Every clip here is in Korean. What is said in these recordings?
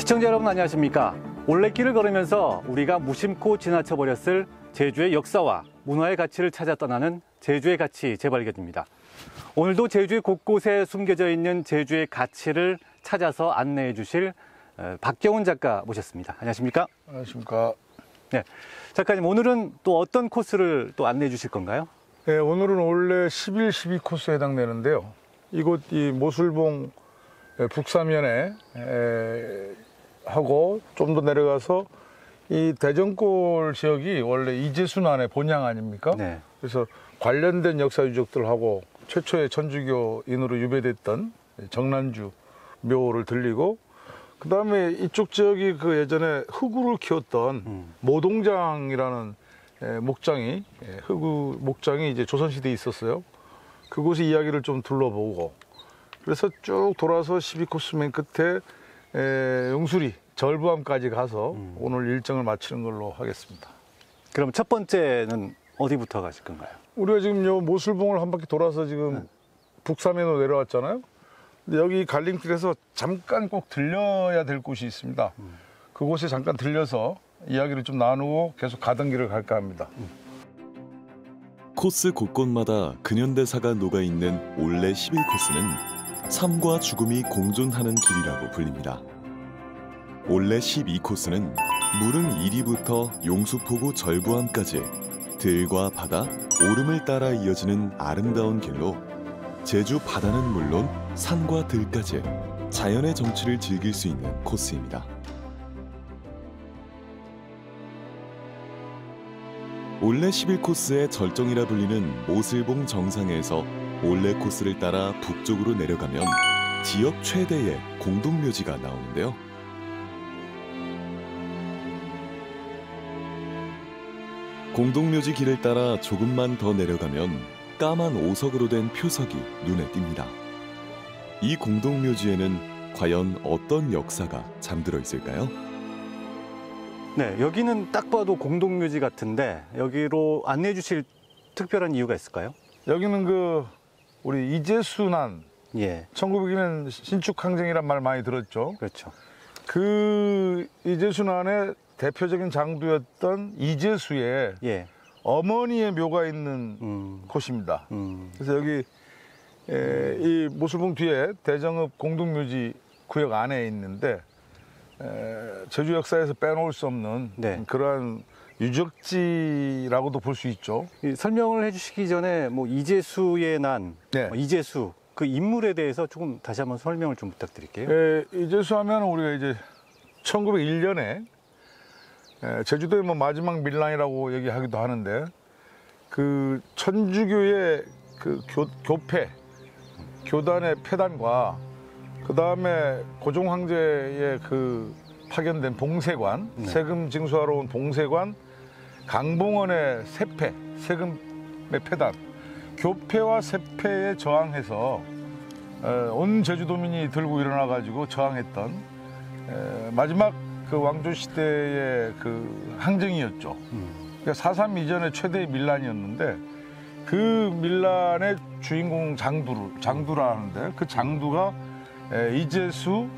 시청자 여러분 안녕하십니까? 올레길을 걸으면서 우리가 무심코 지나쳐버렸을 제주의 역사와 문화의 가치를 찾아 떠나는 제주의 가치 재발견입니다. 오늘도 제주의 곳곳에 숨겨져 있는 제주의 가치를 찾아서 안내해 주실 박경훈 작가 모셨습니다. 안녕하십니까? 안녕하십니까? 네, 작가님 오늘은 또 어떤 코스를 또 안내해 주실 건가요? 네, 오늘은 원래 11, 12 코스에 해당되는데요. 이곳 이 모슬봉 북사면에 하고 좀 더 내려가서 이 대전골 지역이 원래 이재순환의 본향 아닙니까? 네. 그래서 관련된 역사 유적들하고 최초의 천주교인으로 유배됐던 정난주 묘를 들리고, 그 다음에 이쪽 지역이 그 예전에 흑우를 키웠던 모동장이라는 목장이, 흑우 목장이 이제 조선시대에 있었어요. 그곳의 이야기를 좀 둘러보고, 그래서 쭉 돌아서 12코스 맨 끝에 용수리 절부암까지 가서 오늘 일정을 마치는 걸로 하겠습니다. 그럼 첫 번째는 어디부터 가실 건가요? 우리가 지금 요 모슬봉을 한 바퀴 돌아서 지금 북사면으로 내려왔잖아요. 근데 여기 갈림길에서 잠깐 꼭 들려야 될 곳이 있습니다. 그곳에 잠깐 들려서 이야기를 좀 나누고 계속 가던 길을 갈까 합니다. 코스 곳곳마다 근현대사가 녹아있는 올레 11코스는 삶과 죽음이 공존하는 길이라고 불립니다. 올레 12코스는 무릉 1리부터 용수포구 절부암까지 들과 바다, 오름을 따라 이어지는 아름다운 길로 제주 바다는 물론 산과 들까지 자연의 정취를 즐길 수 있는 코스입니다. 올레 11코스의 절정이라 불리는 모슬봉 정상에서 올레 코스를 따라 북쪽으로 내려가면 지역 최대의 공동묘지가 나오는데요. 공동묘지 길을 따라 조금만 더 내려가면 까만 오석으로 된 표석이 눈에 띕니다. 이 공동묘지에는 과연 어떤 역사가 잠들어 있을까요? 네, 여기는 딱 봐도 공동묘지 같은데 여기로 안내해 주실 특별한 이유가 있을까요? 여기는 그 우리 이재순환, 예, 1902년 신축항쟁이란 말 많이 들었죠. 그렇죠. 그 이재순환의 대표적인 장두였던 이재수의 예, 어머니의 묘가 있는 곳입니다. 그래서 여기 이 모슬봉 뒤에 대정읍 공동묘지 구역 안에 있는데 제주 역사에서 빼놓을 수 없는 네. 그러한 유적지라고도 볼 수 있죠. 이 설명을 해주시기 전에 뭐 이재수의 난, 네. 이재수 그 인물에 대해서 조금 다시 한번 설명을 좀 부탁드릴게요. 이재수 하면 우리가 이제 1901년에 제주도의 뭐 마지막 밀란이라고 얘기하기도 하는데, 그 천주교의 그 교단의 폐단과 그 다음에 고종 황제의 그 파견된 봉쇄관, 네. 세금 징수하러 온 봉쇄관, 강봉원의 세패, 세금의 폐단, 교패와 세패에 저항해서 온 제주도민이 들고 일어나 가지고 저항했던 마지막 그 왕조 시대의 그 항쟁이었죠. 그러니까 4.3 이전의 최대의 밀란이었는데, 그 밀란의 주인공 장두라 하는데, 그 장두가 이재수,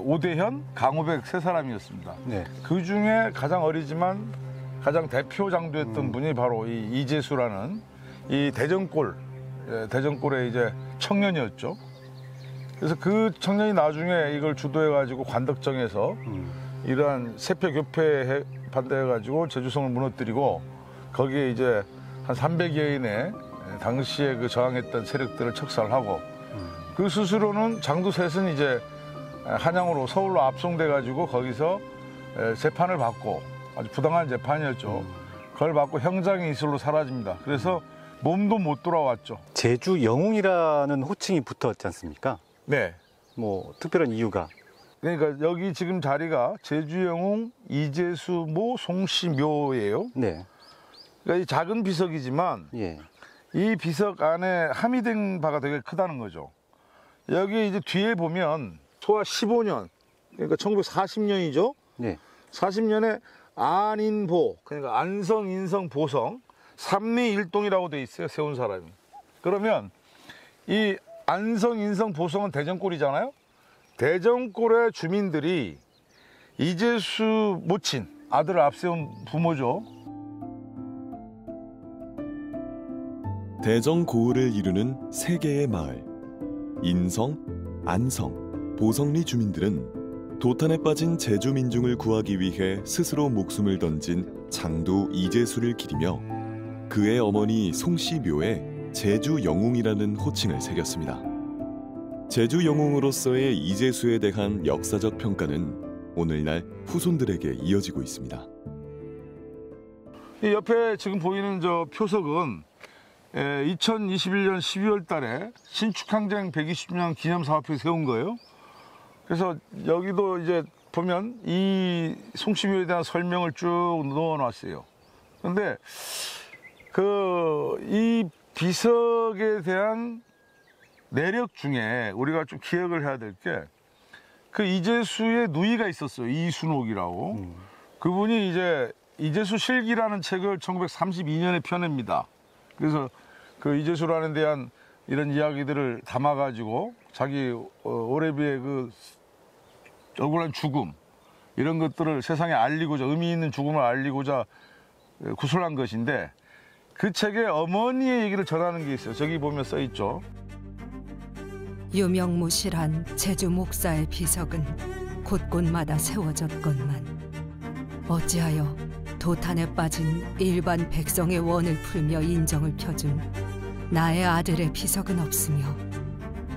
오대현, 강호백 세 사람이었습니다. 네. 그 중에 가장 어리지만 가장 대표 장두였던 분이 바로 이 이재수라는 이 대전골의 이제 청년이었죠. 그래서 그 청년이 나중에 이걸 주도해가지고 관덕정에서 이러한 세패 교패에 반대해가지고 제주성을 무너뜨리고, 거기에 이제 한 300여인의 당시에 그 저항했던 세력들을 척살하고, 그 스스로는 장두 셋은 이제 한양으로 서울로 압송돼가지고 거기서 재판을 받고, 아주 부당한 재판이었죠. 그걸 받고 형장의 이슬로 사라집니다. 그래서 몸도 못 돌아왔죠. 제주 영웅이라는 호칭이 붙었지 않습니까? 네. 뭐 특별한 이유가? 그러니까 여기 지금 자리가 제주영웅 이재수 모 송씨묘예요. 네. 그러니까 이 작은 비석이지만 예. 이 비석 안에 함의된 바가 되게 크다는 거죠. 여기 이제 뒤에 보면 소화 15년, 그러니까 1940년이죠. 네. 40년에 안인보, 그러니까 안성, 인성, 보성 삼리일동이라고 돼 있어요. 세운 사람이. 그러면 이 안성, 인성, 보성은 대전골이잖아요. 대전골의 주민들이 이재수 모친 아들을 앞세운 부모죠. 대정 고을을 이루는 세 개의 마을 인성, 안성, 보성리 주민들은 도탄에 빠진 제주 민중을 구하기 위해 스스로 목숨을 던진 장도 이재수를 기리며 그의 어머니 송씨 묘에 제주 영웅이라는 호칭을 새겼습니다. 제주 영웅으로서의 이재수에 대한 역사적 평가는 오늘날 후손들에게 이어지고 있습니다. 이 옆에 지금 보이는 저 표석은 2021년 12월 달에 신축항쟁 120주년 기념사업회 세운 거예요. 그래서 여기도 이제 보면 이 송씨묘에 대한 설명을 쭉 넣어놨어요. 그런데 이 비석에 대한 내력 중에 우리가 좀 기억을 해야 될 게 그 이재수의 누이가 있었어요. 이순옥이라고. 그분이 이제 이재수 실기라는 책을 1932년에 펴냅니다. 그래서 그 이재수라는 대한 이런 이야기들을 담아가지고 자기 오래비의 그 억울한 죽음 이런 것들을 세상에 알리고자 의미 있는 죽음을 알리고자 구술한 것인데 그 책에 어머니의 얘기를 전하는 게 있어요. 저기 보면 써 있죠. 유명무실한 제주 목사의 비석은 곳곳마다 세워졌건만 어찌하여 도탄에 빠진 일반 백성의 원을 풀며 인정을 펴준 나의 아들의 비석은 없으며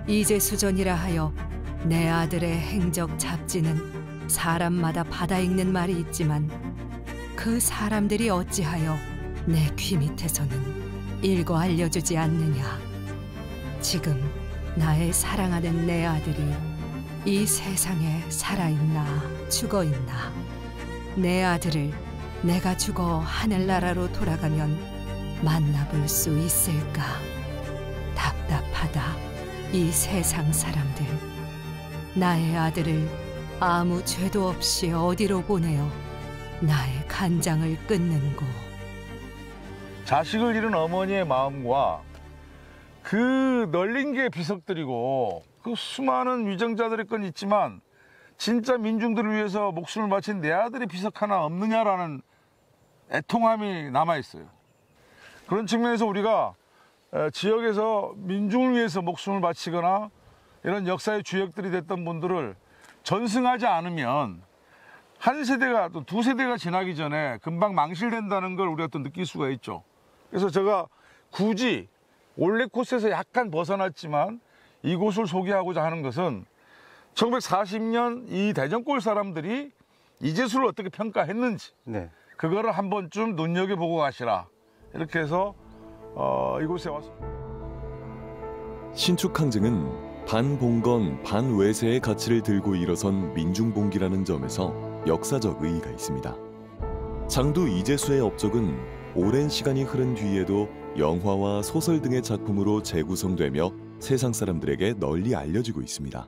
이재수전이라 하여 내 아들의 행적 잡지는 사람마다 받아 읽는 말이 있지만 그 사람들이 어찌하여 내 귀 밑에서는 읽어 알려주지 않느냐. 지금 나의 사랑하는 내 아들이 이 세상에 살아있나 죽어있나. 내 아들을 내가 죽어 하늘나라로 돌아가면 만나볼 수 있을까. 답답하다 이 세상 사람들. 나의 아들을 아무 죄도 없이 어디로 보내어 나의 간장을 끊는고. 자식을 잃은 어머니의 마음과 그 널린 게 비석들이고 그 수많은 위정자들의 건 있지만 진짜 민중들을 위해서 목숨을 바친 내 아들의 비석 하나 없느냐라는 애통함이 남아있어요. 그런 측면에서 우리가 지역에서 민중을 위해서 목숨을 바치거나 이런 역사의 주역들이 됐던 분들을 전승하지 않으면 한 세대가 또 두 세대가 지나기 전에 금방 망실된다는 걸 우리가 또 느낄 수가 있죠. 그래서 제가 굳이 원래 코스에서 약간 벗어났지만 이곳을 소개하고자 하는 것은 1940년 이 대전골 사람들이 이재수를 어떻게 평가했는지 네. 그거를 한 번쯤 눈여겨보고 가시라. 이렇게 해서 이곳에 왔습니다. 신축항쟁은 반봉건 반외세의 가치를 들고 일어선 민중봉기라는 점에서 역사적 의의가 있습니다. 장도 이재수의 업적은 오랜 시간이 흐른 뒤에도 영화와 소설 등의 작품으로 재구성되며 세상 사람들에게 널리 알려지고 있습니다.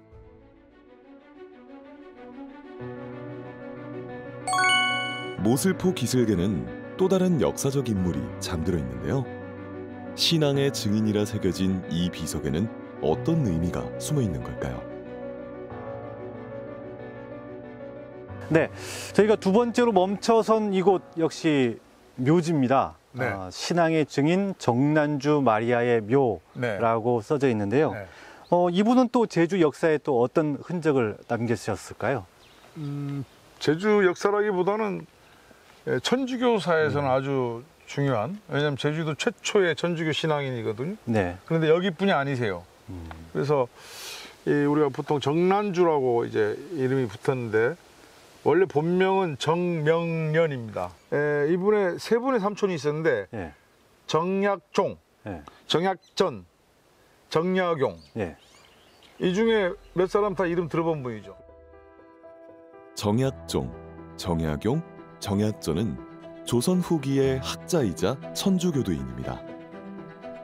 모슬포 기슭에는 또 다른 역사적 인물이 잠들어 있는데요. 신앙의 증인이라 새겨진 이 비석에는 어떤 의미가 숨어 있는 걸까요? 네, 저희가 두 번째로 멈춰선 이곳 역시 묘지입니다. 네. 신앙의 증인 정난주 마리아의 묘라고 써져 있는데요. 네. 이분은 또 제주 역사에 또 어떤 흔적을 남기셨을까요? 제주 역사라기보다는 천주교사에서는 아주 중요한, 왜냐하면 제주도 최초의 천주교 신앙인이거든요. 네. 그런데 여기뿐이 아니세요. 그래서 우리가 보통 정난주라고 이제 이름이 붙었는데 원래 본명은 정명련입니다. 이분의 세 분의 삼촌이 있었는데 네. 정약종, 네. 정약전, 정약용. 네. 이 중에 몇 사람 다 이름 들어본 분이죠. 정약종, 정약용, 정약전은 조선 후기의 학자이자 천주교도인입니다.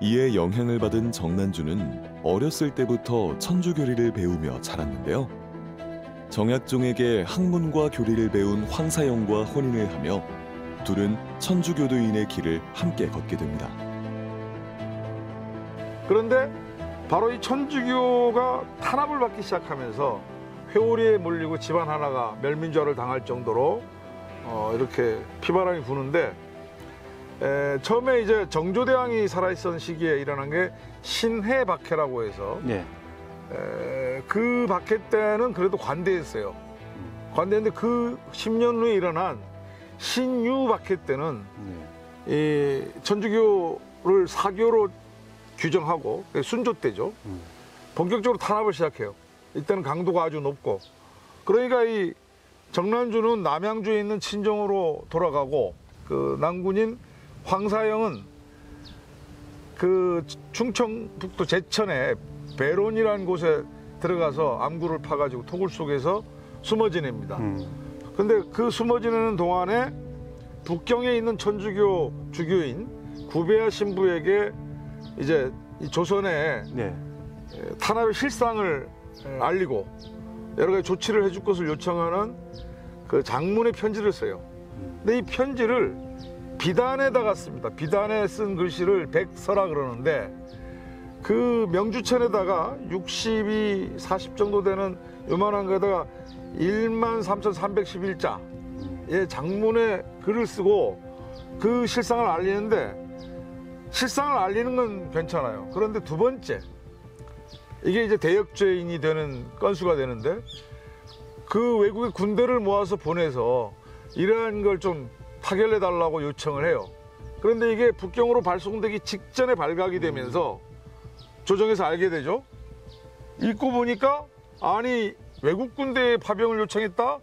이에 영향을 받은 정난주는 어렸을 때부터 천주교리를 배우며 자랐는데요. 정약종에게 학문과 교리를 배운 황사영과 혼인을 하며 둘은 천주교도인의 길을 함께 걷게 됩니다. 그런데 바로 이 천주교가 탄압을 받기 시작하면서 회오리에 몰리고 집안 하나가 멸민자를 당할 정도로 이렇게 피바람이 부는데 처음에 이제 정조대왕이 살아있던 시기에 일어난 게 신해박해라고 해서 네. 그 박해 때는 그래도 관대했어요. 관대했는데 그 10년 후에 일어난 신유박해 때는 이 천주교를 사교로 규정하고 순조 때죠. 본격적으로 탄압을 시작해요. 이때는 강도가 아주 높고 그러니까 이 정난주는 남양주에 있는 친정으로 돌아가고 그 난군인 황사영은 그 충청북도 제천에 배론이라는 곳에 들어가서 암구를 파가지고 토굴 속에서 숨어 지냅니다. 근데 그 숨어 지내는 동안에 북경에 있는 천주교 주교인 구배야 신부에게 이제 이 조선에 네. 탄압의 실상을 알리고 여러 가지 조치를 해줄 것을 요청하는 그 장문의 편지를 써요. 근데 이 편지를 비단에다가 씁니다. 비단에 쓴 글씨를 백서라 그러는데 그 명주천에다가 60이 40 정도 되는 요만한 거에다가 13,311자의 장문의 글을 쓰고 그 실상을 알리는데 실상을 알리는 건 괜찮아요. 그런데 두 번째 이게 이제 대역죄인이 되는 건수가 되는데 그 외국의 군대를 모아서 보내서 이러한 걸 좀 타결해 달라고 요청을 해요. 그런데 이게 북경으로 발송되기 직전에 발각이 되면서 조정에서 알게 되죠. 읽고 보니까 아니 외국 군대의 파병을 요청했다?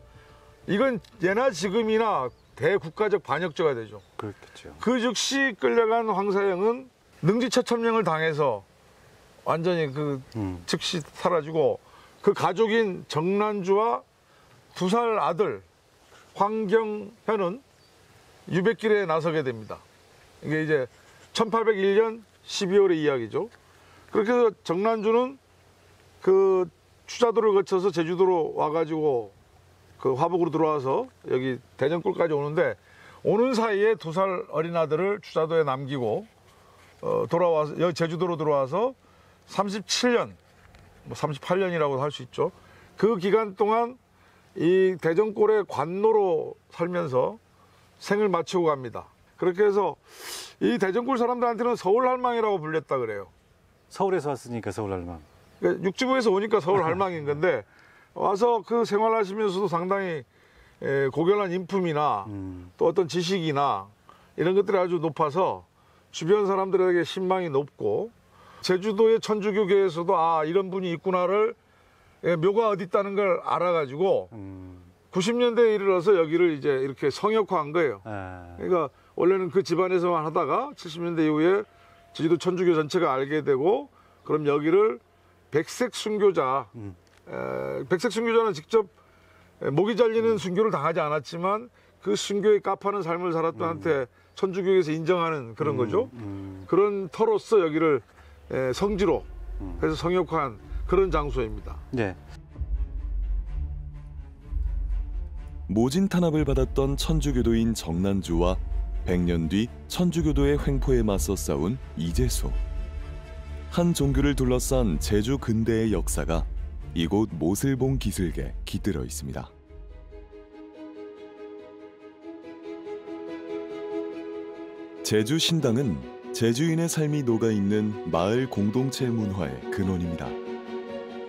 이건 예나 지금이나 대국가적 반역죄가 되죠. 그렇겠죠. 그 즉시 끌려간 황사영은 능지처참령을 당해서 완전히 그 즉시 사라지고 그 가족인 정난주와 2살 아들 황경현은 유배길에 나서게 됩니다. 이게 이제 1801년 12월의 이야기죠. 그렇게 해서 정난주는 그 추자도를 거쳐서 제주도로 와가지고 그 화북으로 들어와서 여기 대전골까지 오는데 오는 사이에 2살 어린 아들을 추자도에 남기고 돌아와서 여기 제주도로 들어와서 37년, 뭐 38년이라고 할 수 있죠. 그 기간 동안 이 대전골의 관노로 살면서 생을 마치고 갑니다. 그렇게 해서 이 대전골 사람들한테는 서울 할망이라고 불렸다 그래요. 서울에서 왔으니까 서울 할망. 그러니까 육지부에서 오니까 서울 할망인 건데 와서 그 생활하시면서도 상당히 고결한 인품이나 또 어떤 지식이나 이런 것들이 아주 높아서 주변 사람들에게 신망이 높고 제주도의 천주교계에서도 아 이런 분이 있구나를 묘가 어디 있다는 걸 알아가지고 90년대에 이르러서 여기를 이제 이렇게 성역화한 거예요. 그러니까 원래는 그 집안에서만 하다가 70년대 이후에 제주도 천주교 전체가 알게 되고 그럼 여기를 백색 순교자, 백색 순교자는 직접 목이 잘리는 순교를 당하지 않았지만 그 순교에 깝하는 삶을 살았던 한테 천주교에서 인정하는 그런 거죠. 그런 터로서 여기를 성지로 해서 성역화한 그런 장소입니다. 네. 모진 탄압을 받았던 천주교도인 정난주와 100년 뒤 천주교도의 횡포에 맞서 싸운 이재수. 한 종교를 둘러싼 제주 근대의 역사가 이곳 모슬봉 기슭에 깃들어 있습니다. 제주 신당은 제주인의 삶이 녹아있는 마을 공동체 문화의 근원입니다.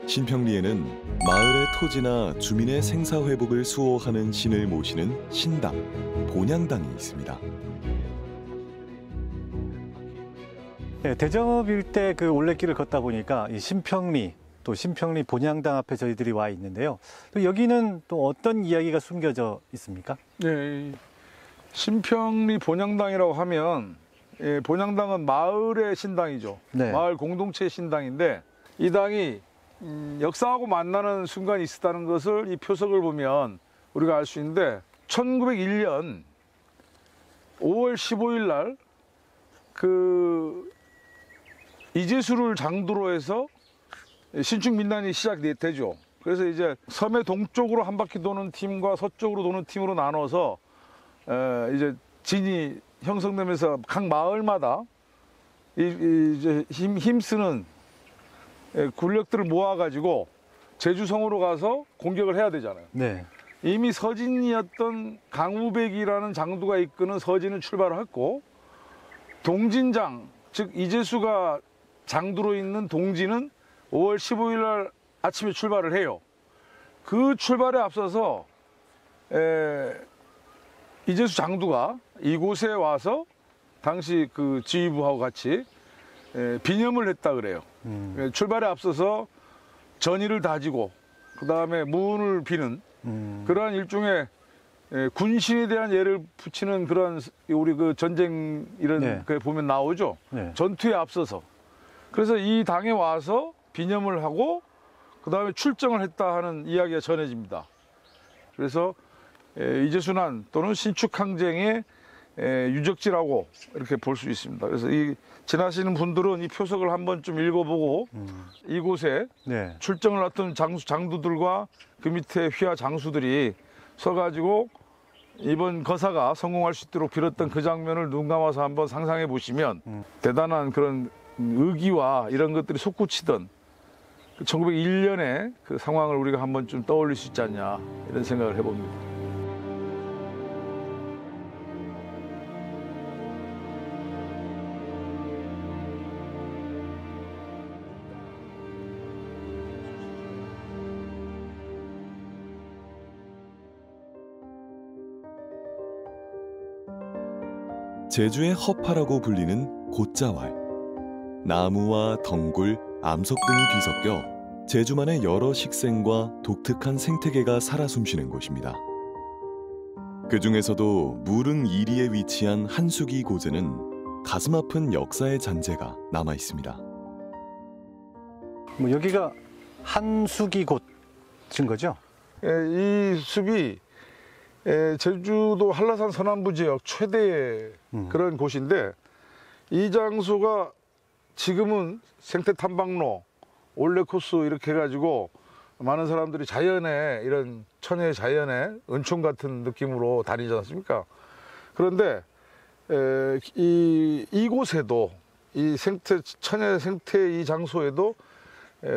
신평리에는 마을의 토지나 주민의 생사회복을 수호하는 신을 모시는 신당, 본향당이 있습니다. 네, 대정읍 일대 그 올레길을 걷다 보니까 이 신평리 또 신평리 본향당 앞에 저희들이 와 있는데요. 또 여기는 또 어떤 이야기가 숨겨져 있습니까? 네, 신평리 본향당이라고 하면 본향당은 마을의 신당이죠. 네. 마을 공동체의 신당인데 이 당이 역사하고 만나는 순간이 있었다는 것을 이 표석을 보면 우리가 알 수 있는데 1901년 5월 15일 날 그 이재수를 장도로 해서 신축 민단이 시작되죠. 그래서 이제 섬의 동쪽으로 한 바퀴 도는 팀과 서쪽으로 도는 팀으로 나눠서 이제 진이 형성되면서 각 마을마다 이제 힘쓰는 군력들을 모아가지고 제주성으로 가서 공격을 해야 되잖아요. 네. 이미 서진이었던 강우백이라는 장두가 이끄는 서진은 출발을 했고, 동진장, 즉 이재수가 장두로 있는 동진은 5월 15일 날 아침에 출발을 해요. 그 출발에 앞서서 이재수 장두가 이곳에 와서 당시 그 지휘부하고 같이 비념을 했다 그래요. 출발에 앞서서 전의를 다지고 그 다음에 무운을 비는 그러한 일종의 군신에 대한 예를 붙이는 그런 우리 그 전쟁 이런 네. 거 보면 나오죠. 네. 전투에 앞서서. 그래서 이 당에 와서 비념을 하고 그 다음에 출정을 했다 하는 이야기가 전해집니다. 그래서 이재순환 또는 신축항쟁의 유적지라고 이렇게 볼 수 있습니다. 그래서 이 지나시는 분들은 이 표석을 한번 좀 읽어보고 이곳에 네. 출정을 했던 장두들과 그 밑에 휘하 장수들이 서가지고 이번 거사가 성공할 수 있도록 빌었던 그 장면을 눈 감아서 한번 상상해 보시면 대단한 그런 의기와 이런 것들이 솟구치던 1901년의 그 상황을 우리가 한번 좀 떠올릴 수 있지 않냐 이런 생각을 해봅니다. 제주의 허파라고 불리는 곶자왈. 나무와 덩굴, 암석 등이 뒤섞여 제주만의 여러 식생과 독특한 생태계가 살아 숨쉬는 곳입니다. 그 중에서도 무릉 이리에 위치한 한수기 고제는 가슴 아픈 역사의 잔재가 남아 있습니다. 뭐 여기가 한수기 곳인 거죠? 이 숲이 제주도 한라산 서남부 지역 최대의 그런 곳인데 이 장소가 지금은 생태 탐방로, 올레 코스 이렇게 해가지고 많은 사람들이 자연의 이런 천혜의 자연의 은총 같은 느낌으로 다니지 않습니까? 그런데 이곳에도 이 생태 천혜 생태 이 장소에도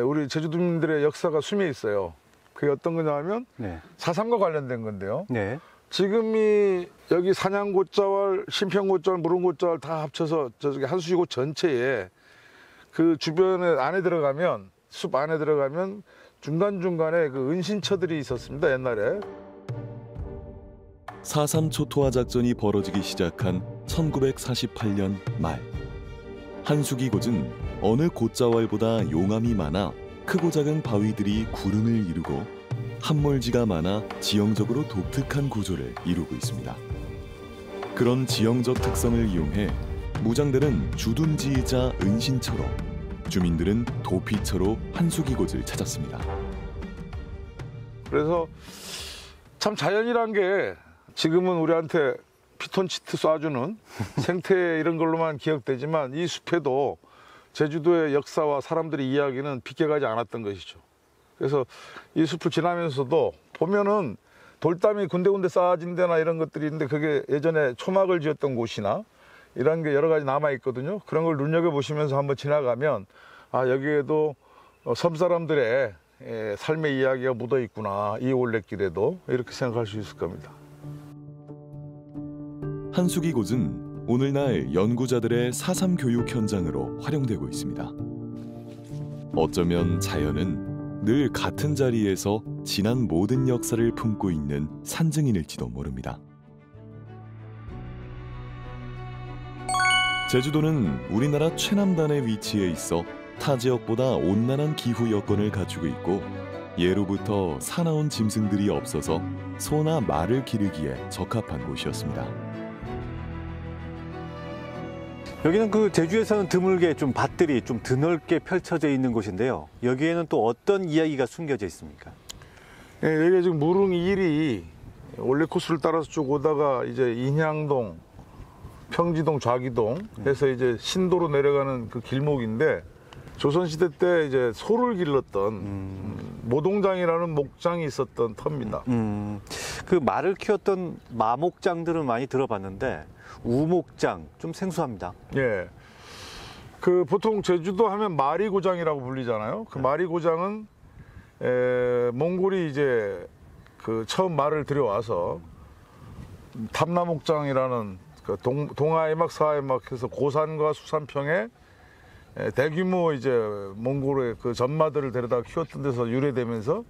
우리 제주도민들의 역사가 숨어 있어요. 그게 어떤 거냐면 네. 4.3과 관련된 건데요. 네. 지금이 여기 산양곶자왈, 신평곶자왈, 무릉곶자왈 다 합쳐서 저기 한수시곳 전체에 그 주변에 안에 들어가면 숲 안에 들어가면 중간중간에 그 은신처들이 있었습니다. 옛날에. 4.3 초토화 작전이 벌어지기 시작한 1948년 말, 한수기 곳은 어느 곶자왈보다 용암이 많아 크고 작은 바위들이 구름을 이루고 함몰지가 많아 지형적으로 독특한 구조를 이루고 있습니다. 그런 지형적 특성을 이용해 무장들은 주둔지이자 은신처로, 주민들은 도피처로 한수기 곳을 찾았습니다. 그래서 참 자연이란 게 지금은 우리한테 피톤치드 쏴주는 생태 이런 걸로만 기억되지만 이 숲에도 제주도의 역사와 사람들의 이야기는 비껴가지 않았던 것이죠. 그래서 이 숲을 지나면서도 보면은 돌담이 군데군데 쌓아진 데나 이런 것들이 있는데 그게 예전에 초막을 지었던 곳이나 이런 게 여러 가지 남아 있거든요. 그런 걸 눈여겨보시면서 한번 지나가면 아, 여기에도 섬 사람들의 삶의 이야기가 묻어 있구나. 이 올레길에도 이렇게 생각할 수 있을 겁니다. 한수기 곳은 오늘날 연구자들의 4.3 교육 현장으로 활용되고 있습니다. 어쩌면 자연은 늘 같은 자리에서 지난 모든 역사를 품고 있는 산증인일지도 모릅니다. 제주도는 우리나라 최남단에 위치해 있어 타 지역보다 온난한 기후 여건을 갖추고 있고 예로부터 사나운 짐승들이 없어서 소나 말을 기르기에 적합한 곳이었습니다. 여기는 그 제주에서는 드물게 좀 밭들이 좀 드넓게 펼쳐져 있는 곳인데요. 여기에는 또 어떤 이야기가 숨겨져 있습니까? 여기 지금 무릉 1이 원래 코스를 따라서 쭉 오다가 이제 인향동, 평지동, 좌기동 해서 이제 신도로 내려가는 그 길목인데 조선시대 때 이제 소를 길렀던 모동장이라는 목장이 있었던 터입니다. 그 말을 키웠던 마목장들은 많이 들어봤는데 우목장 좀 생소합니다. 예. 그 보통 제주도 하면 마리고장이라고 불리잖아요. 그 마리고장은 몽골이 이제 그 처음 말을 들여와서 탐라목장이라는 그 동아해막 서해막해서 고산과 수산평에 대규모 이제 몽골의 그 전마들을 데려다 키웠던 데서 유래되면서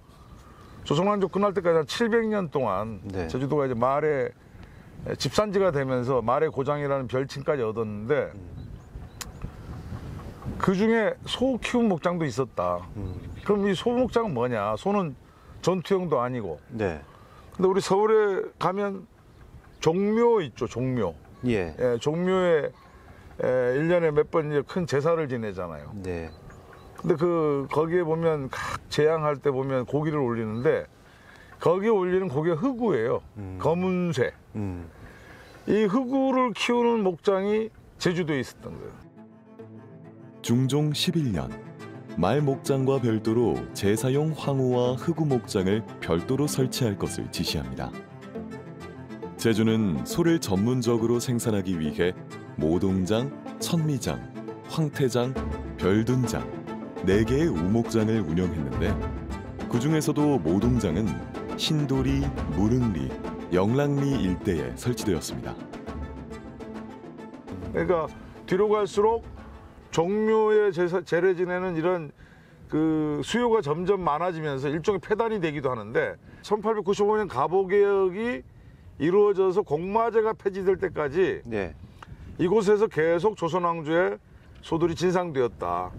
조선왕조 끝날 때까지 한 700년 동안 네. 제주도가 이제 말의 집산지가 되면서 말의 고장이라는 별칭까지 얻었는데 그 중에 소 키운 목장도 있었다. 그럼 이 소 목장은 뭐냐? 소는 전투용도 아니고. 네. 근데 우리 서울에 가면 종묘 있죠, 종묘. 예. 예, 종묘에 1년에 몇 번 이제 큰 제사를 지내잖아요. 네. 근데 거기에 보면 각 제양할 때 보면 고기를 올리는데 거기에 올리는 고기가 흑우예요. 검은 쇠. 이 흑우를 키우는 목장이 제주도에 있었던 거예요. 중종 11년 말 목장과 별도로 제사용 황후와 흑우 목장을 별도로 설치할 것을 지시합니다. 제주는 소를 전문적으로 생산하기 위해 모동장, 천미장, 황태장, 별둔장 4개의 우목장을 운영했는데 그 중에서도 모동장은 신도리, 무릉리, 영랑리 일대에 설치되었습니다. 그러니까 뒤로 갈수록 종묘에 제례 지내는 이런 그 수요가 점점 많아지면서 일종의 폐단이 되기도 하는데 1895년 갑오개혁이 이루어져서 공마제가 폐지될 때까지 네. 이곳에서 계속 조선왕조의 소들이 진상되었다.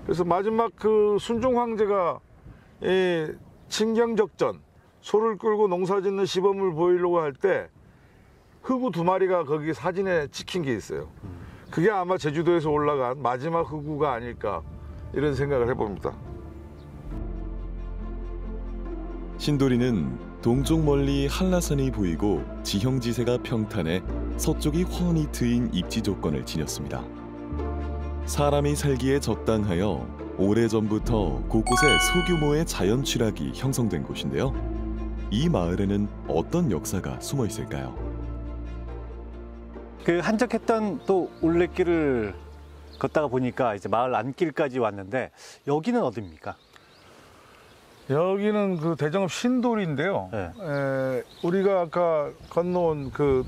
그래서 마지막 그 순종 황제가 이 친경적전 소를 끌고 농사짓는 시범을 보이려고 할 때 흑우 2마리가 거기 사진에 찍힌 게 있어요. 그게 아마 제주도에서 올라간 마지막 흑우가 아닐까 이런 생각을 해봅니다. 신도리는 동쪽 멀리 한라산이 보이고 지형지세가 평탄해 서쪽이 훤히 트인 입지 조건을 지녔습니다. 사람이 살기에 적당하여 오래전부터 곳곳에 소규모의 자연 취락이 형성된 곳인데요. 이 마을에는 어떤 역사가 숨어 있을까요? 그 한적했던 또 올레길을 걷다가 보니까 이제 마을 안길까지 왔는데 여기는 어디입니까? 여기는 그 대정읍 신도리인데요. 네. 우리가 아까 건너온 그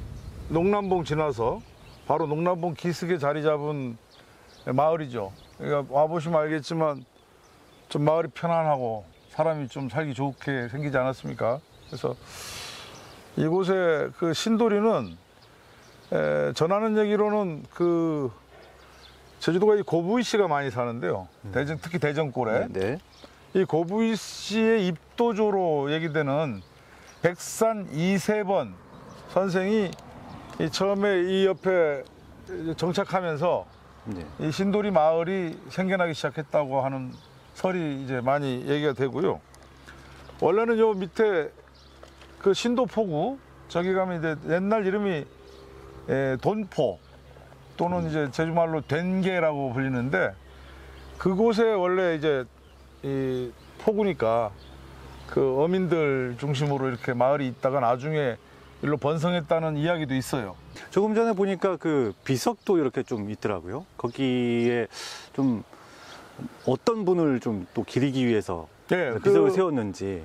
농남봉 지나서 바로 농남봉 기슭에 자리 잡은 마을이죠. 그러니까 와보시면 알겠지만 좀 마을이 편안하고 사람이 좀 살기 좋게 생기지 않았습니까? 그래서 이곳에 그 신도리는 전하는 얘기로는 그 제주도가 이 고부이 씨가 많이 사는데요. 특히 대전골에. 네. 이 고부이 씨의 입도조로 얘기되는 백산 이세번 선생이 처음에 이 옆에 정착하면서 네. 이 신도리 마을이 생겨나기 시작했다고 하는 설이 이제 많이 얘기가 되고요. 원래는 요 밑에 그 신도포구 저기 가면 이제 옛날 이름이 돈포 또는 이제 제주말로 된개라고 불리는데 그곳에 원래 이제 이 포구니까 그 어민들 중심으로 이렇게 마을이 있다가 나중에 일로 번성했다는 이야기도 있어요. 조금 전에 보니까 그 비석도 이렇게 좀 있더라고요. 거기에 좀 어떤 분을 좀 또 기리기 위해서 네, 비석을 세웠는지.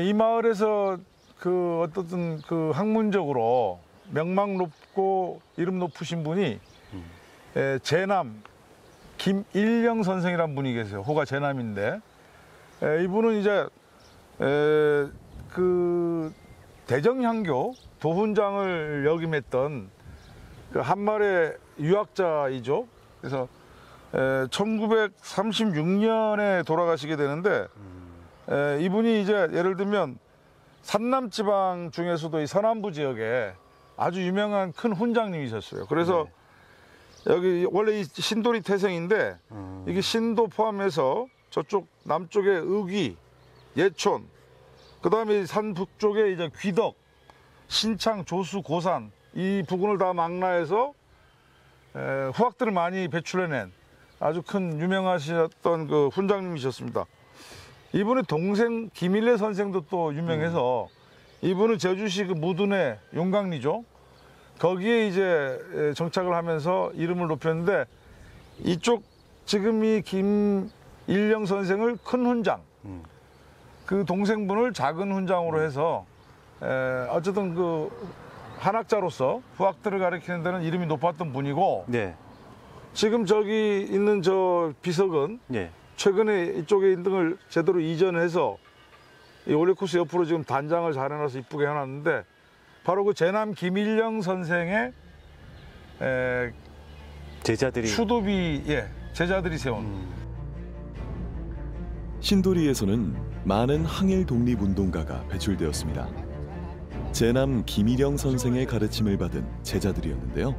이 마을에서 그 어떻든 그 학문적으로 명망 높고 이름 높으신 분이 제남 김일령 선생이란 분이 계세요. 호가 제남인데 이분은 이제 그 대정향교 도훈장을 역임했던 그 한말의 유학자이죠. 그래서 1936년에 돌아가시게 되는데 이분이 이제 예를 들면 산남지방 중에서도 이 서남부 지역에 아주 유명한 큰 훈장님이셨어요. 그래서 여기 원래 이 신도리 태생인데 이게 신도 포함해서 저쪽 남쪽에 의귀, 예촌, 그 다음에 산 북쪽에 이제 귀덕, 신창, 조수, 고산 이 부근을 다 망라해서 후학들을 많이 배출해낸 아주 큰 유명하셨던 그 훈장님이셨습니다. 이분의 동생 김일래 선생도 또 유명해서 이분은 제주시 그 무둔의 용강리죠. 거기에 이제 정착을 하면서 이름을 높였는데 이쪽 지금 이 김일령 선생을 큰 훈장, 그 동생분을 작은 훈장으로 해서 어쨌든 그 한학자로서 후학들을 가리키는 데는 이름이 높았던 분이고 네. 지금 저기 있는 저 비석은 예. 최근에 이쪽에 있는 걸 제대로 이전해서 이 올레코스 옆으로 지금 단장을 잘 해놔서 이쁘게 해놨는데 바로 그 제남 김일령 선생의 제자들이 추도비 제자들이 세운 신도리에서는 많은 항일 독립운동가가 배출되었습니다. 제남 김일영 선생의 가르침을 받은 제자들이었는데요.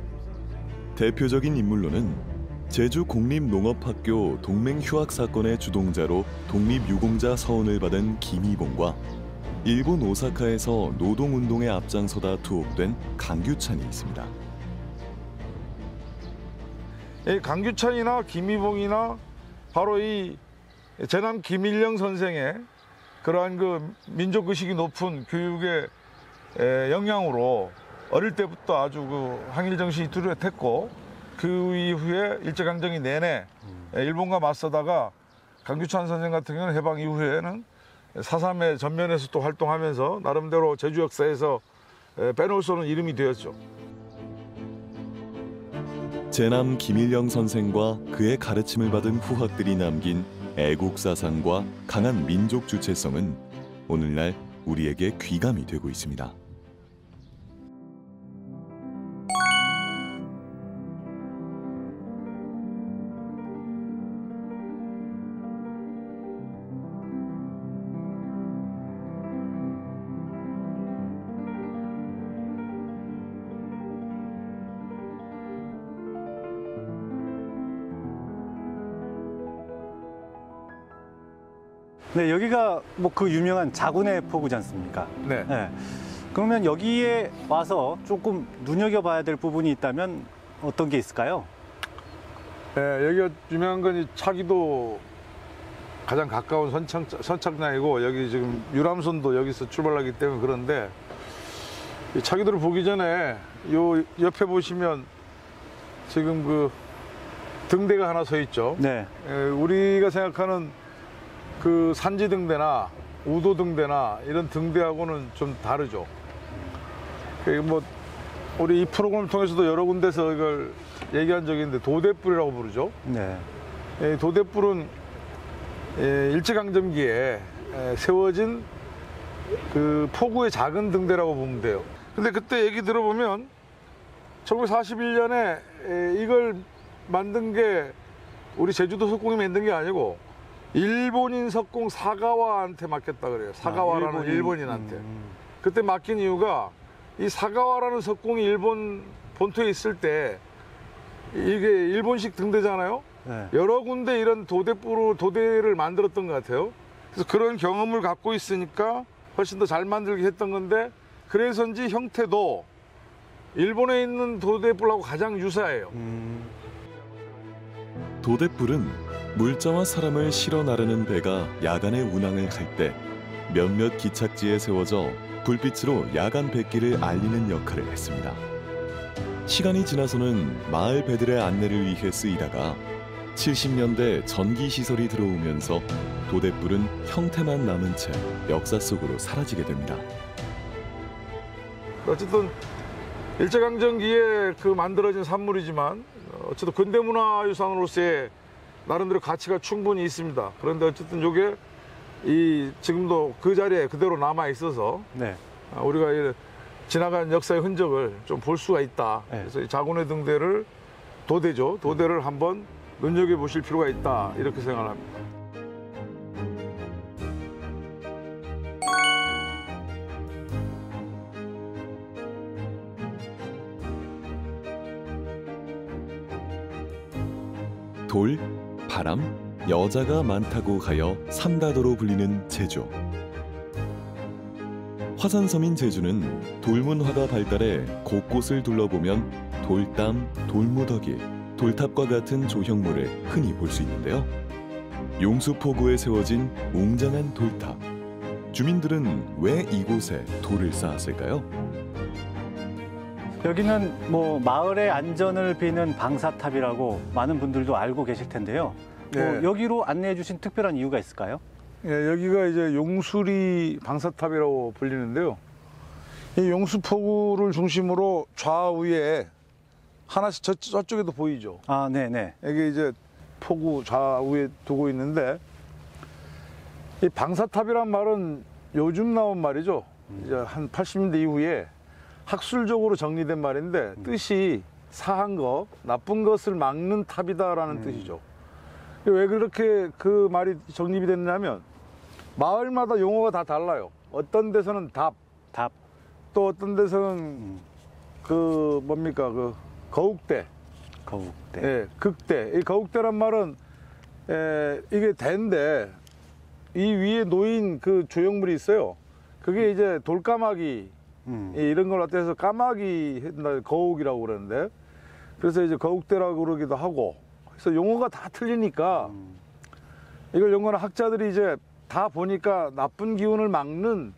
대표적인 인물로는 제주 공립농업학교 동맹휴학 사건의 주동자로 독립유공자 서원을 받은 김이봉과 일본 오사카에서 노동운동에 앞장서다 투옥된 강규찬이 있습니다. 이 강규찬이나 김이봉이나 바로 이 제남 김일령 선생의 그러한 그 민족의식이 높은 교육의 영향으로 어릴 때부터 아주 그 항일 정신이 뚜렷했고 그 이후에 일제강점기 내내 일본과 맞서다가 강규찬 선생 같은 경우는 해방 이후에는 4.3의 전면에서 또 활동하면서 나름대로 제주 역사에서 빼놓을 수 없는 이름이 되었죠. 제남 김일영 선생과 그의 가르침을 받은 후학들이 남긴 애국사상과 강한 민족 주체성은 오늘날 우리에게 귀감이 되고 있습니다. 네, 여기가 뭐 그 유명한 자군의 포구지 않습니까? 네. 네. 그러면 여기에 와서 조금 눈여겨봐야 될 부분이 있다면 어떤 게 있을까요? 여기가 유명한 건 이 차기도 가장 가까운 선착장이고 여기 지금 유람선도 여기서 출발하기 때문에 그런데 이 차기도를 보기 전에 요 옆에 보시면 지금 그 등대가 하나 서 있죠. 네. 우리가 생각하는 그 산지 등대나 우도 등대나 이런 등대하고는 좀 다르죠. 뭐 우리 이 프로그램을 통해서도 여러 군데서 이걸 얘기한 적이 있는데 도대뿔이라고 부르죠. 네. 도대뿔은 일제강점기에 세워진 그 포구의 작은 등대라고 보면 돼요. 근데 그때 얘기 들어보면 1941년에 이걸 만든 게 우리 제주도 석공이 만든 게 아니고 일본인 석공 사가와한테 맡겼다 그래요. 사가와라는 일본인한테. 그때 맡긴 이유가 이 사가와라는 석공이 일본 본토에 있을 때 이게 일본식 등대잖아요. 네. 여러 군데 이런 도대를 만들었던 것 같아요. 그래서 그런 경험을 갖고 있으니까 훨씬 더 잘 만들게 했던 건데 그래서인지 형태도 일본에 있는 도대뿔하고 가장 유사해요. 도대뿔은 물자와 사람을 실어 나르는 배가 야간에 운항을 할 때 몇몇 기착지에 세워져 불빛으로 야간 백기를 알리는 역할을 했습니다. 시간이 지나서는 마을 배들의 안내를 위해 쓰이다가 70년대 전기 시설이 들어오면서 도대뿔은 형태만 남은 채 역사 속으로 사라지게 됩니다. 어쨌든 일제강점기에 그 만들어진 산물이지만 어쨌든 근대문화유산으로서의 나름대로 가치가 충분히 있습니다. 그런데 어쨌든 이게 지금도 그 자리에 그대로 남아 있어서 네. 우리가 지나간 역사의 흔적을 좀 볼 수가 있다. 네. 그래서 이 자군의 등대를 도대를 한번 눈여겨 보실 필요가 있다. 이렇게 생각합니다. 돌, 바람, 여자가 많다고 하여 삼다도로 불리는 제주. 화산섬인 제주는 돌문화가 발달해 곳곳을 둘러보면 돌담, 돌무더기, 돌탑과 같은 조형물을 흔히 볼 수 있는데요. 용수포구에 세워진 웅장한 돌탑. 주민들은 왜 이곳에 돌을 쌓았을까요? 여기는 뭐 마을의 안전을 비는 방사탑이라고 많은 분들도 알고 계실 텐데요. 네. 여기로 안내해 주신 특별한 이유가 있을까요? 예, 여기가 이제 용수리 방사탑이라고 불리는데요. 이 용수포구를 중심으로 좌우에 하나씩 저쪽에도 보이죠. 아, 네네. 이게 이제 포구 좌우에 두고 있는데, 이 방사탑이란 말은 요즘 나온 말이죠. 이제 한 80년대 이후에 학술적으로 정리된 말인데, 뜻이 사한 것, 나쁜 것을 막는 탑이다라는 뜻이죠. 왜 그렇게 그 말이 정립이 됐냐면, 마을마다 용어가 다 달라요. 어떤 데서는 답, 또 어떤 데서는 그 뭡니까, 그 거욱대, 예, 극대. 이 거욱대란 말은 이게 대인데, 이 위에 놓인 그 조형물이 있어요. 그게 이제 돌까마귀, 이런 걸 갖다 해서 까마귀 거욱이라고 그러는데, 그래서 이제 거욱대라고 그러기도 하고, 그래서 용어가 다 틀리니까 이걸 연구하는 학자들이 이제 다 보니까 나쁜 기운을 막는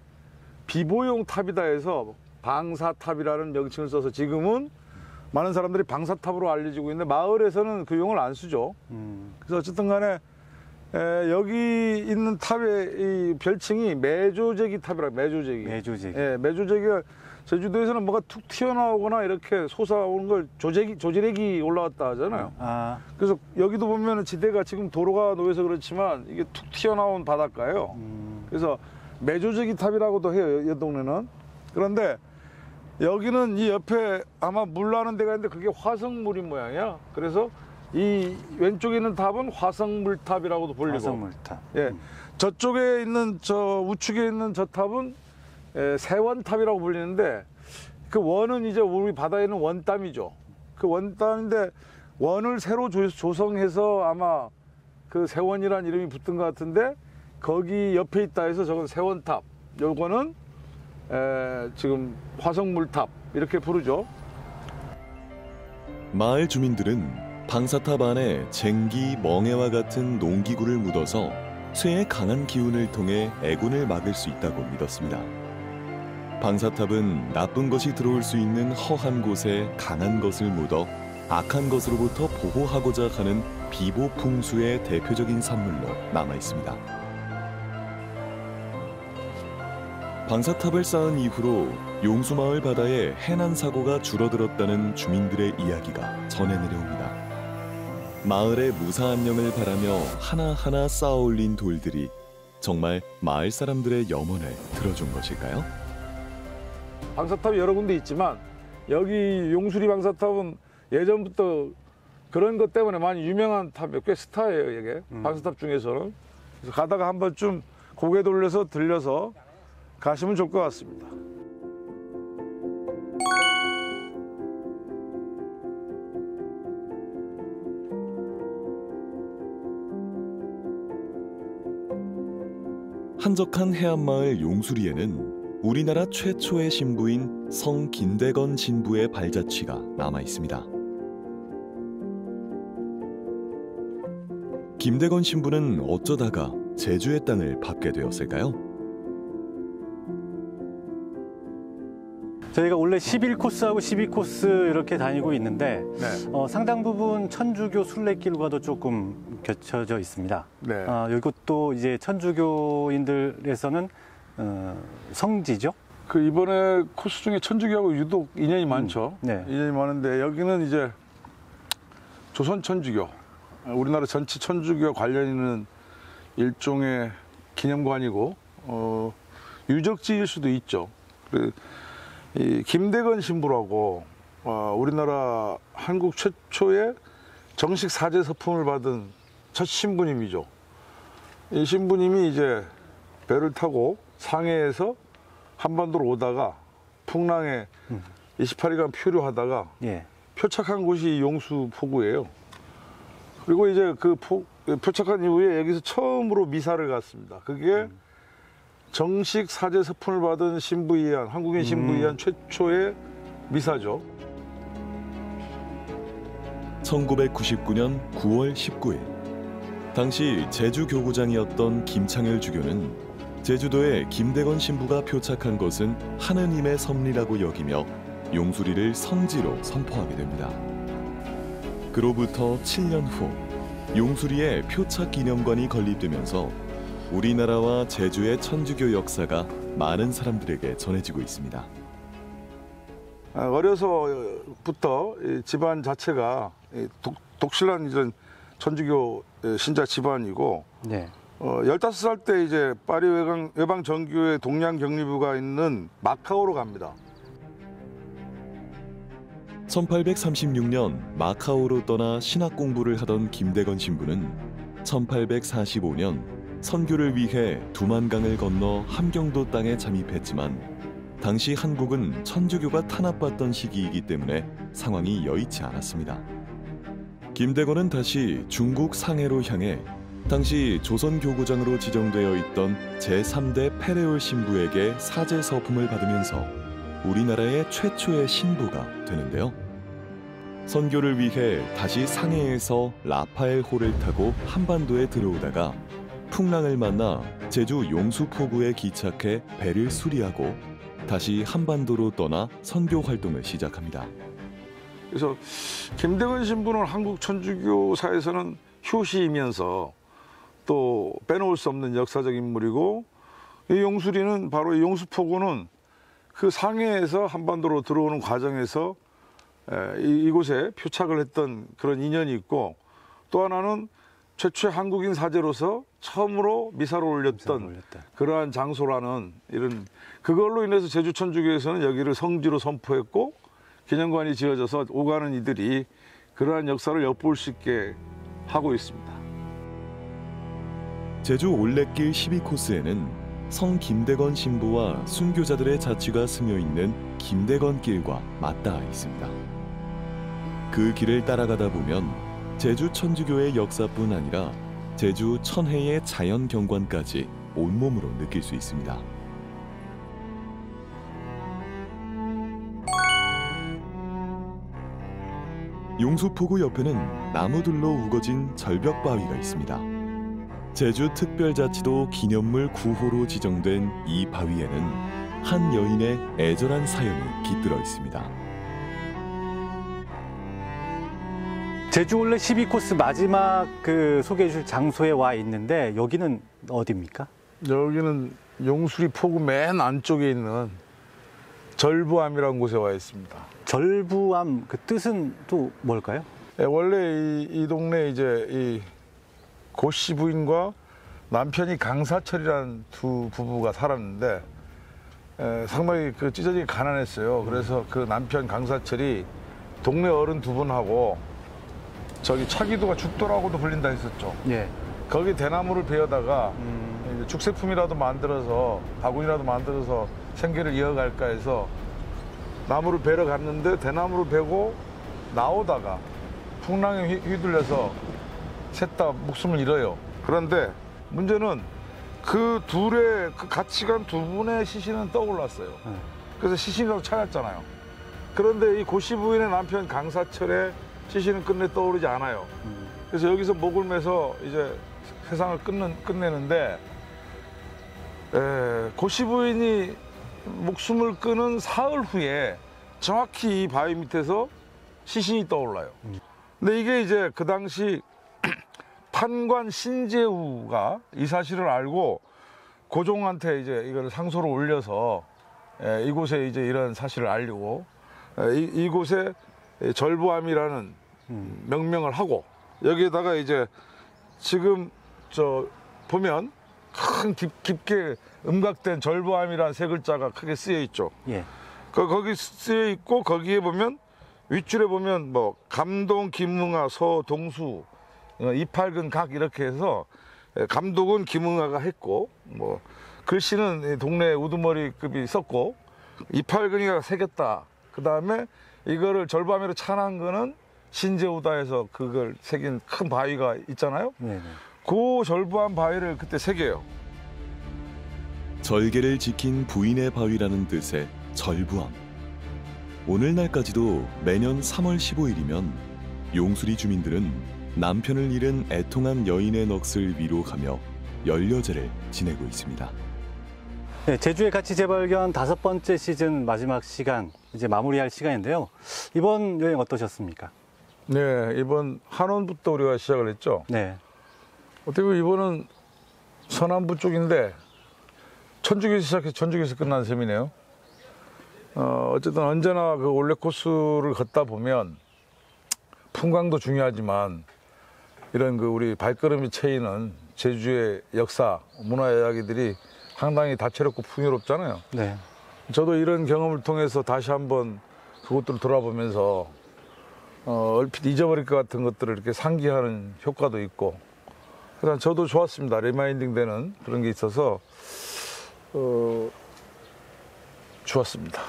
비보용 탑이다 해서 방사탑이라는 명칭을 써서 지금은 많은 사람들이 방사탑으로 알려지고 있는데, 마을에서는 그 용어를 안 쓰죠. 그래서 어쨌든 간에 여기 있는 탑의 이 별칭이 매조제기 탑이라. 매조제기. 예, 매조제기가 제주도에서는 뭐가 툭 튀어나오거나 이렇게 솟아오는 걸 조지렉이 올라왔다 하잖아요. 그래서 여기도 보면 지대가 지금 도로가 놓여서 그렇지만 이게 툭 튀어나온 바닷가예요. 그래서 매조제기 탑이라고도 해요, 이 동네는. 그런데 여기는 이 옆에 아마 물 나는 데가 있는데 그게 화성물인 모양이야. 그래서 이 왼쪽에 있는 탑은 화성물탑이라고도 불리고, 화성물탑. 예, 저쪽에 있는 저 우측에 있는 저 탑은 세원탑이라고 불리는데, 그 원은 이제 우리 바다에 있는 원땀이죠. 그 원땀인데 원을 새로 조성해서 아마 그 세원이라는 이름이 붙은 것 같은데, 거기 옆에 있다 해서 저건 세원탑, 요거는 지금 화성물탑 이렇게 부르죠. 마을 주민들은 방사탑 안에 쟁기, 멍해와 같은 농기구를 묻어서 쇠의 강한 기운을 통해 애군을 막을 수 있다고 믿었습니다. 방사탑은 나쁜 것이 들어올 수 있는 허한 곳에 강한 것을 묻어 악한 것으로부터 보호하고자 하는 비보 풍수의 대표적인 산물로 남아 있습니다. 방사탑을 쌓은 이후로 용수마을 바다에 해난 사고가 줄어들었다는 주민들의 이야기가 전해 내려옵니다. 마을의 무사 안녕을 바라며 하나하나 쌓아올린 돌들이 정말 마을 사람들의 염원을 들어준 것일까요? 방사탑이 여러 군데 있지만 여기 용수리 방사탑은 예전부터 그런 것 때문에 많이 유명한 탑이에요. 꽤 스타예요, 이게. 방사탑 중에서는. 그래서 가다가 한 번쯤 고개 돌려서 들려서 가시면 좋을 것 같습니다. 한적한 해안마을 용수리에는 우리나라 최초의 신부인 성 김대건 신부의 발자취가 남아 있습니다. 김대건 신부는 어쩌다가 제주의 땅을 밟게 되었을까요? 저희가 원래 11코스하고 12코스 이렇게 다니고 있는데, 네. 상당 부분 천주교 순례길과도 조금 겹쳐져 있습니다. 네. 이것도 이제 천주교인들에서는 성지죠. 그 이번에 코스 중에 천주교하고 유독 인연이 많죠. 네. 인연이 많은데 여기는 이제 조선 천주교, 우리나라 전체 천주교와 관련 있는 일종의 기념관이고 유적지일 수도 있죠. 이 김대건 신부라고 우리나라 한국 최초의 정식 사제 서품을 받은 첫 신부님이죠. 이 신부님이 이제 배를 타고 상해에서 한반도로 오다가 풍랑에 28일간 표류하다가 예. 표착한 곳이 용수 포구예요. 그리고 이제 그 표착한 이후에 여기서 처음으로 미사를 갔습니다. 그게 정식 사제 서품을 받은 신부에 의한, 한국인 신부에 의한 최초의 미사죠. 1999년 9월 19일 당시 제주 교구장이었던 김창열 주교는 제주도에 김대건 신부가 표착한 것은 하느님의 섭리라고 여기며 용수리를 성지로 선포하게 됩니다. 그로부터 7년 후 용수리에 표착 기념관이 건립되면서 우리나라와 제주의 천주교 역사가 많은 사람들에게 전해지고 있습니다. 어려서부터 이 집안 자체가 독실한 이런 천주교 신자 집안이고, 네. 15살 때 이제 파리 외방 정교회 동양 격리부가 있는 마카오로 갑니다. 1836년 마카오로 떠나 신학 공부를 하던 김대건 신부는 1845년 선교를 위해 두만강을 건너 함경도 땅에 잠입했지만 당시 한국은 천주교가 탄압받던 시기이기 때문에 상황이 여의치 않았습니다. 김대건은 다시 중국 상해로 향해 당시 조선교구장으로 지정되어 있던 제3대 페레올 신부에게 사제 서품을 받으면서 우리나라의 최초의 신부가 되는데요. 선교를 위해 다시 상해에서 라파엘호를 타고 한반도에 들어오다가 풍랑을 만나 제주 용수포구에 기착해 배를 수리하고 다시 한반도로 떠나 선교 활동을 시작합니다. 그래서 김대건 신부는 한국 천주교사에서는 효시이면서 또 빼놓을 수 없는 역사적 인물이고, 이 용수리는 바로 이 용수포구는 그 상해에서 한반도로 들어오는 과정에서 이곳에 표착을 했던 그런 인연이 있고, 또 하나는 최초의 한국인 사제로서 처음으로 미사를 올렸던 그러한 장소라는 이런, 그걸로 인해서 제주 천주교에서는 여기를 성지로 선포했고 기념관이 지어져서 오가는 이들이 그러한 역사를 엿볼 수 있게 하고 있습니다. 제주 올레길 12코스에는 성 김대건 신부와 순교자들의 자취가 스며 있는 김대건길과 맞닿아 있습니다. 그 길을 따라가다 보면 제주 천주교의 역사뿐 아니라 제주 천혜의 자연 경관까지 온몸으로 느낄 수 있습니다. 용수포구 옆에는 나무들로 우거진 절벽바위가 있습니다. 제주 특별자치도 기념물 9호로 지정된 이 바위에는 한 여인의 애절한 사연이 깃들어 있습니다. 제주 올레 12코스 마지막 그 소개해 주실 장소에 와 있는데 여기는 어디입니까? 여기는 용수리 포구 맨 안쪽에 있는 절부암이라는 곳에 와 있습니다. 절부암, 그 뜻은 또 뭘까요? 원래 이 동네 이제 이 고씨 부인과 남편이 강사철이라는 두 부부가 살았는데 상당히 그 찢어지게 가난했어요. 그래서 그 남편 강사철이 동네 어른 두 분하고 저기 차기도가 죽도라고도 불린다 했었죠. 예. 거기 대나무를 베어다가 죽세품이라도 만들어서 바구니라도 만들어서 생계를 이어갈까 해서 나무를 베러 갔는데 대나무를 베고 나오다가 풍랑에 휘둘려서 셋 다 목숨을 잃어요. 그런데 문제는 그 둘의 그 같이 간 두 분의 시신은 떠올랐어요. 그래서 시신이라고 찾았잖아요. 그런데 이 고씨 부인의 남편 강사철의 시신은 끝내 떠오르지 않아요. 그래서 여기서 목을 매서 이제 세상을 끝내는데 고씨 부인이 목숨을 끊은 사흘 후에 정확히 이 바위 밑에서 시신이 떠올라요. 근데 이게 이제 그 당시 판관 신재우가 이 사실을 알고 고종한테 이제 이걸 상소를 올려서 이곳에 이제 이런 사실을 알리고 이곳에 절부암이라는 명명을 하고, 여기에다가 이제 지금 저 보면 큰 깊게 음각된 절부암이라는 세 글자가 크게 쓰여 있죠. 예. 거기 쓰여 있고 거기에 보면 윗줄에 보면 뭐 감동, 김응아, 서동수, 이팔근 각 이렇게 해서 감독은 김응아가 했고 뭐 글씨는 동네 우두머리급이 썼고 이팔근이가 새겼다. 그 다음에 이거를 절부암이로 찬한 거는 신재우다 해서 그걸 새긴 큰 바위가 있잖아요. 네네. 그 절부암 바위를 그때 새겨요. 절개를 지킨 부인의 바위라는 뜻의 절부암. 오늘날까지도 매년 3월 15일이면 용수리 주민들은 남편을 잃은 애통한 여인의 넋을 위로하며 연려제를 지내고 있습니다. 네, 제주의 가치 재발견 5번째 시즌 마지막 시간, 이제 마무리할 시간인데요. 이번 여행 어떠셨습니까? 네, 이번 한원부터 우리가 시작을 했죠. 네. 어떻게 보면 이번은 서남부 쪽인데 천주교에서 시작해서 천주교에서 끝난 셈이네요. 어쨌든 언제나 그 올레 코스를 걷다 보면 풍광도 중요하지만 이런 그 우리 발걸음이 채이는 제주의 역사, 문화 이야기들이 상당히 다채롭고 풍요롭잖아요. 네. 저도 이런 경험을 통해서 다시 한번 그것들을 돌아보면서 얼핏 잊어버릴 것 같은 것들을 이렇게 상기하는 효과도 있고, 그래서 저도 좋았습니다. 리마인딩 되는 그런 게 있어서 좋았습니다.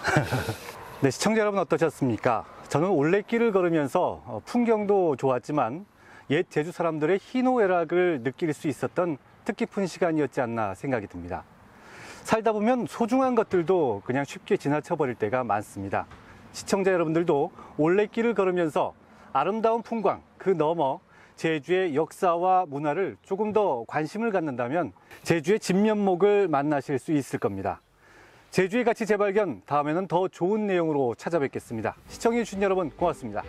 네, 시청자 여러분 어떠셨습니까? 저는 올레길을 걸으면서 풍경도 좋았지만 옛 제주 사람들의 희노애락을 느낄 수 있었던 뜻깊은 시간이었지 않나 생각이 듭니다. 살다 보면 소중한 것들도 그냥 쉽게 지나쳐버릴 때가 많습니다. 시청자 여러분들도 올레길을 걸으면서 아름다운 풍광, 그 너머 제주의 역사와 문화를 조금 더 관심을 갖는다면 제주의 진면목을 만나실 수 있을 겁니다. 제주의 가치 재발견, 다음에는 더 좋은 내용으로 찾아뵙겠습니다. 시청해주신 여러분 고맙습니다.